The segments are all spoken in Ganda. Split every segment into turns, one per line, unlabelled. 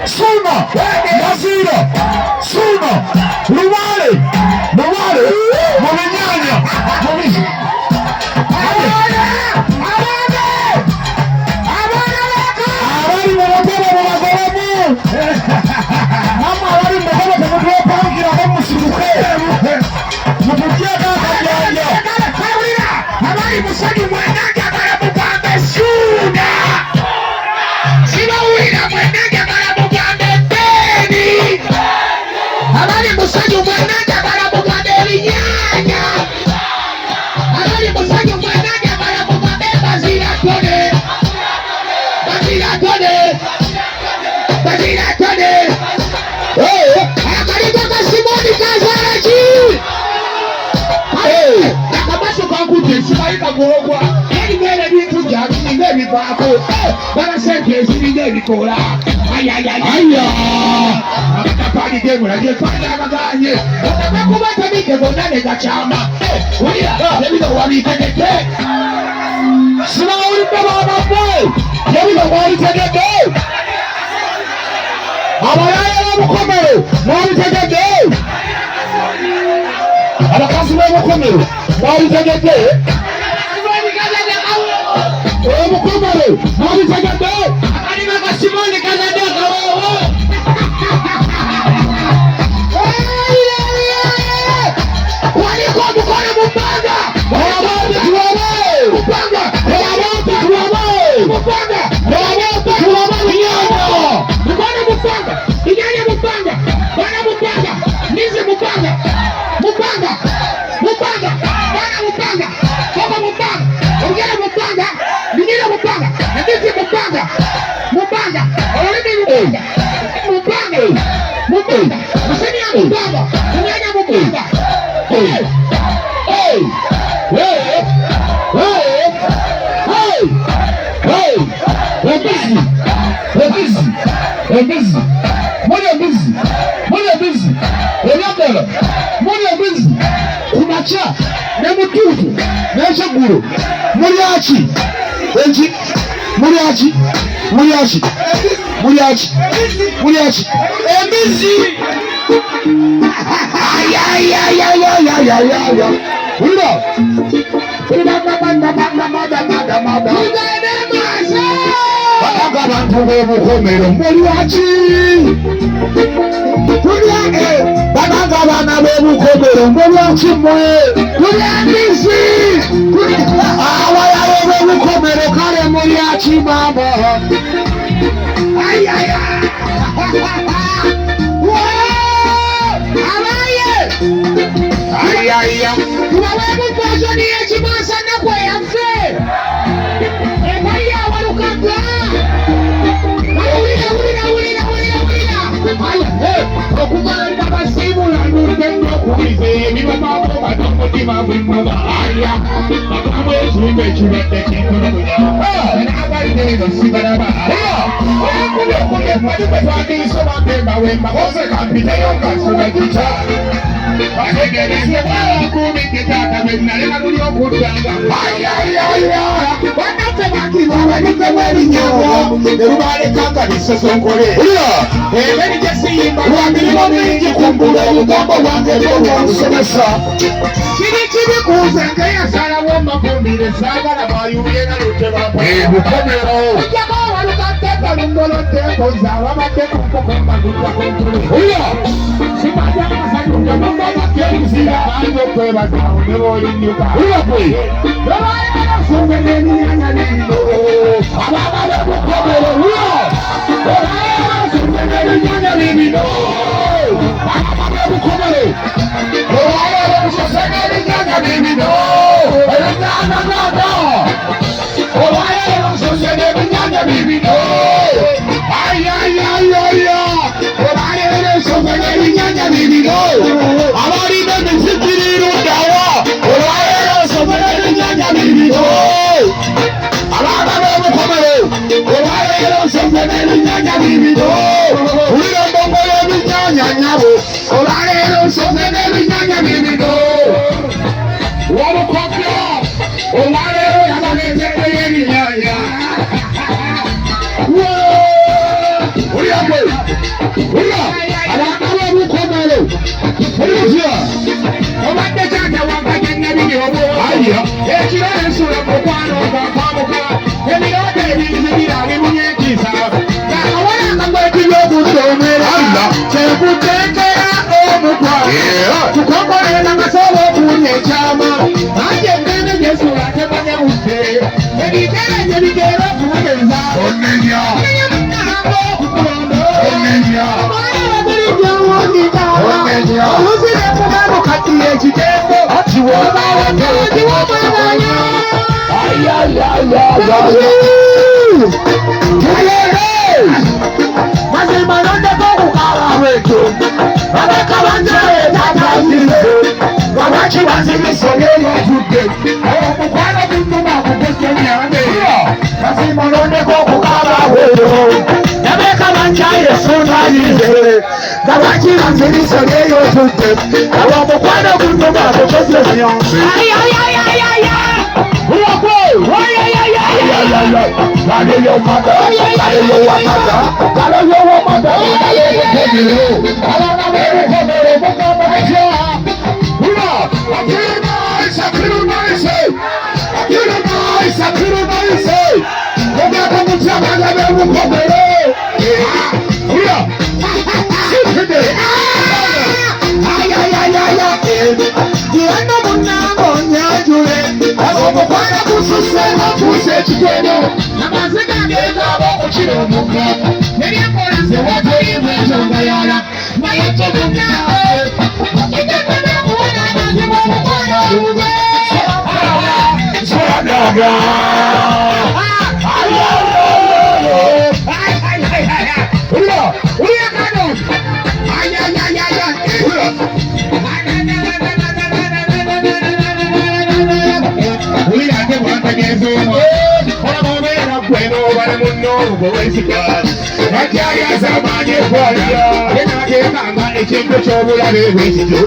Suuna Mazira Suuna Luwale Yebinyaanya abali mu mutego mubagolamu namwe abali mu mutego temutwepangira bamusibuke mututyeko akajanja
abali musonyi mwenanga balamugambe Suuna sibawulira mwenanga balamugambe Beni abali musonyi mwenanga balamugambe Yebinyaanya abali musonyi mwenanga balamugambe Bajigaseemu akaliga ka Simoni Kazalaki akabaso kankute sibayika gwogwa eribera ebintu byabiringa ebivaako balasente eziringa ebikola ayayaya amatafaali gemulabye fana abaganye otagakuba tabike gonna ne gakyama wulira ebino wabitegedde
sinawulidde baabaffe ebino mwabitegedde abayaya b'obukomero mwabitegedde abakazi b'obukomero mwabitegedde obukomero mwabitegedde
akaliga ka Simoni Kazalaki akawowo waliko omukono mu bbanga
abantu tulabe
mubbanga
abantu tulabe
mubbanga
abantu tulabe Binyaanya
mukono mu bbanga Binyaanya mu bbanga bana mu bbanga Nizi mu bbanga bana mu bbanga koko mu bbanga Ogera mu bbanga Binyira mu bbanga Nizi mu bbanga olulimi mu bbanga Musenya mu bbanga Binyaanya mu bbanga
kumaca ne mututu n'ekyeggulo mulyaki embizi banaga abantu b'obukomero mulyaki banaga abaana b'obukomero mulyaki mwe tulya mbizi abayala b'obukomero kale mulyaki mama
tubaweemupoozoni y'ekimansa nnaku eyaffe ebali awalukaga wulira okugaenda basiibula nudde nnyokubiza ebibamaako batomutima bwimuba alya bagamu ekirumba ekibadde kintunukunya n'abalina eno sibalaba okubi mwali bwe twandiisobanga embawemba koze kampiteyo ngasoba kita bategereze bwakumidde taata bennalema luli okuddanga bannaffe bakirwa abaliddemu ebinyago nerubalekanga bisosonkole eberi gye siyimba lwamirimu mingi kumbula obugambo bwange bwolwamusomesa kiri kibikuuza nga yasalawo mafumbire saagala bayubye nalutebabukomero ojjako walukateka lungolodde koza ababadde kukokombaguddakontule simajamasanyuga mumbabakeuzira bange okwebazawo ne boolinyuka babayebasunge n'emyanya n'ebino ababa bebukomero babayebasunge n'ebinyanya n'ebino ababa bebukomero babayebasunge n'ebinyanya n'ebino ebinyanyanaga babayebasunge n'ebinyanya n'ebino babayebasunge n'ebinyanya n'ebino abalina emizikirirudawa babayebasunge n'ebinyanya n'ebino ababa bebukomero babayebasunge n'ebinyanya n'ebino ulira Endongo y'ebinyaanya nyabo olwaleero n'ebinyanya n'ebino walukopya olwaleero yabage Yebinyaanya. Obadde taata wakajja nabiri obwo ekiro ensula mukwano gwakwamuka ebirooto ebinzibira bimunya entiisa akawala akagwetibya obudde omwera kyekuteekera omukwano tukokoleera masaba okuwunya ekyama anti engendo gyesula temanya budde ebigere gye bigera okubugenza onenya oluzire mugano kati ekitembo mazima nondeko okukaala bwekyo abakabanjaetatazirize babaki bazimisoneyotudde omukwano gunnuma kugesemyane mazima nondeko okukaala bwekyo Sunalize, Gabaki Manziliso, Leo Tutte, Awamukwano Kunduba, the President. Your mother, ekintu ky'obulabe bwekityo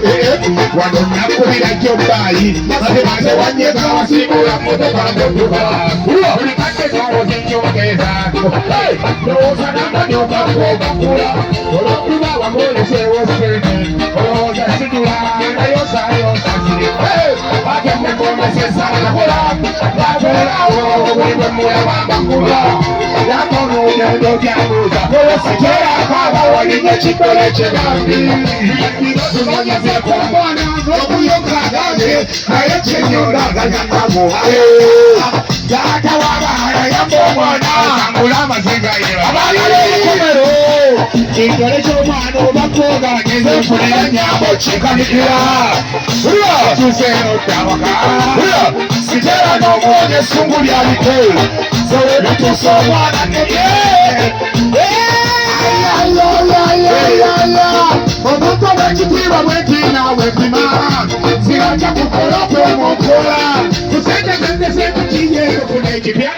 wano nakubira gyobbayi ate maze wanyega wasiibula mmotoka ngotuka buli kadde kawoze nnyongeeza lowooza n'amanyuka g'ogakula olw'okuba wamwoleseewo sente olowooza situla nayosaayosasire ate mmegomesesa nakola babeerawo buli bwe mulaba mbakula yakono ogendo gyabuuza sikera akaaba walinye kikole kyebambi tunonyezeeko omwana okuyoka agange naye kyenyondaganyakamu taata w'abaana yamba omwana otambula amazigairo abaagala ebikomero ekitole ky'omwana obakoga ngeze nfunira nyambo kikanikira tuseeno ddawaka sitera n'omwonya essungu lyalite zewe bituusa omwana neye omuntu obwekitiibwa bwetina bwepima ziraja kukola kwemukola kusentezendesemukiye okufuna ekipya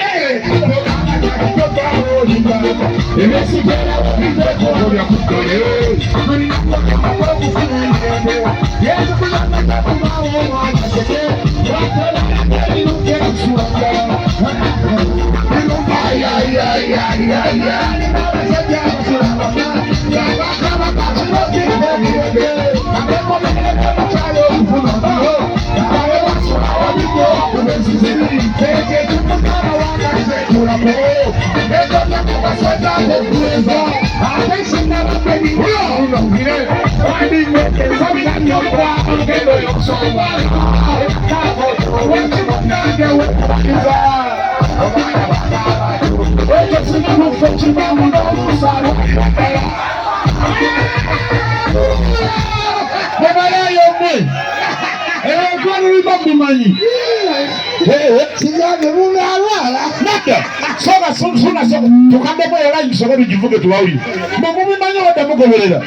tukandeko era nsobola givuge tuwawulire mumubimanyi wadde mugoberera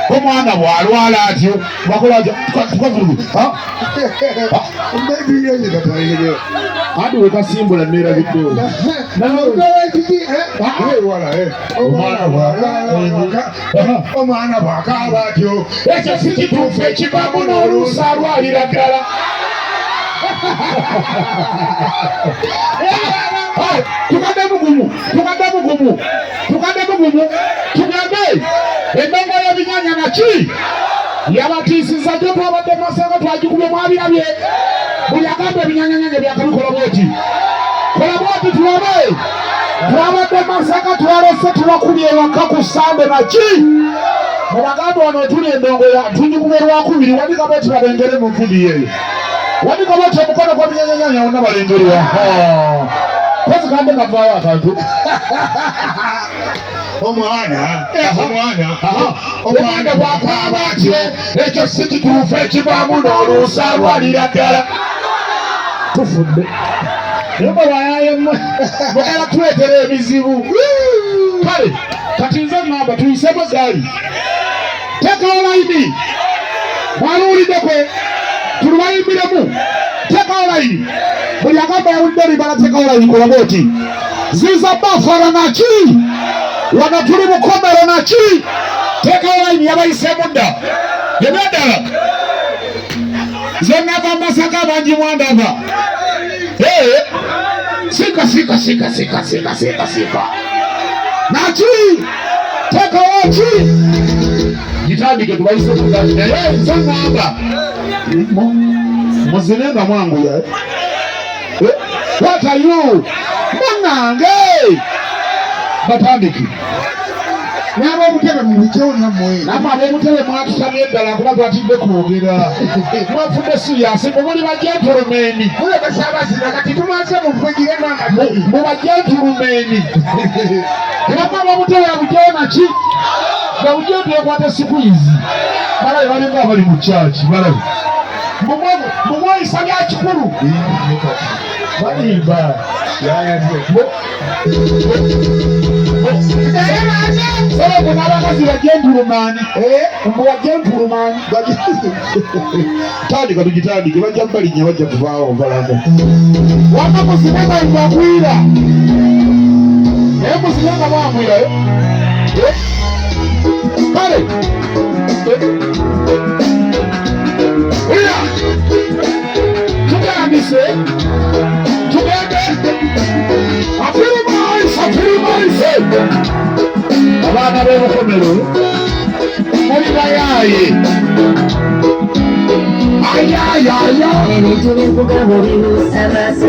omwana bw'alwala atyo bakolaja tukavuluge andi wekasimbula neerabiddewo omwana bw'akaaba atyo ekyo si kituufu ekivaamu n'oluusi alwalira ddala tukadde mugumu tugende Endongo y'Yebinyaanya naki yabatiisizza gye twabadde Masaka twagikubye mwabirabye buli agamba Ebinyaanya byakabikola bweki kola bwoti tulabe twabadde Masaka twalese tubakubye ewaka ku Sande naki mubagamba wano tuli Endongo tugikubye lwakubiri wandika bweti balengere mu vidiyo eyo wandika bweti omukono gwa Ebinyaanya wonna balengerwa kozi kande kavaayo akantu omwana bwakaaba atye ekyo si kituufu ekivaamu n'oluusa alwalira ddala tufudde yomba bayayemu mugala tuletera ebizibu kale kati nze ŋŋamba tuyisemu gaali teekawo layini mwaluwuliddeko tulubayimbiremu teekawo layini buli agamba yawulidde libala teekawo layini kolabe oti ziza bafara naki wano tuli mukomero naki teekawo layini yabayisemu dda ebyaddala ze nava Masaka bangi mwandava sika naki teekawo ki gitandike tubayisemu naye nze ŋŋamba muzinenga mwanguya what are you munange batandiki
nabo obutebe mubujewo nammwe
namwe ab'obutebe mwatusamye eddala kuba twatidde kwogera mwafudde siriyasi mubuli bajentulumeni
mulekesabazina kati tumaze muvugire nanga
mu bajentulumeni kubanga ab'obutebe abujewo naki gabujewo twekwata sikuizi balabe balinga abali mu kyaki balabe mumweyisa bya kikulu balimba sologo n'abakazi bajentulumani bajentulumani tandika tugitandike bajja mbalinnya bajja kuvaawo balaga wama muzinenga mbagwira naye muzinenga mwamwira kale tugambise tugende afirimaise abaana b'ebukomero muli bayaaye ayayaya
ebintu bivuga buli luusa maaso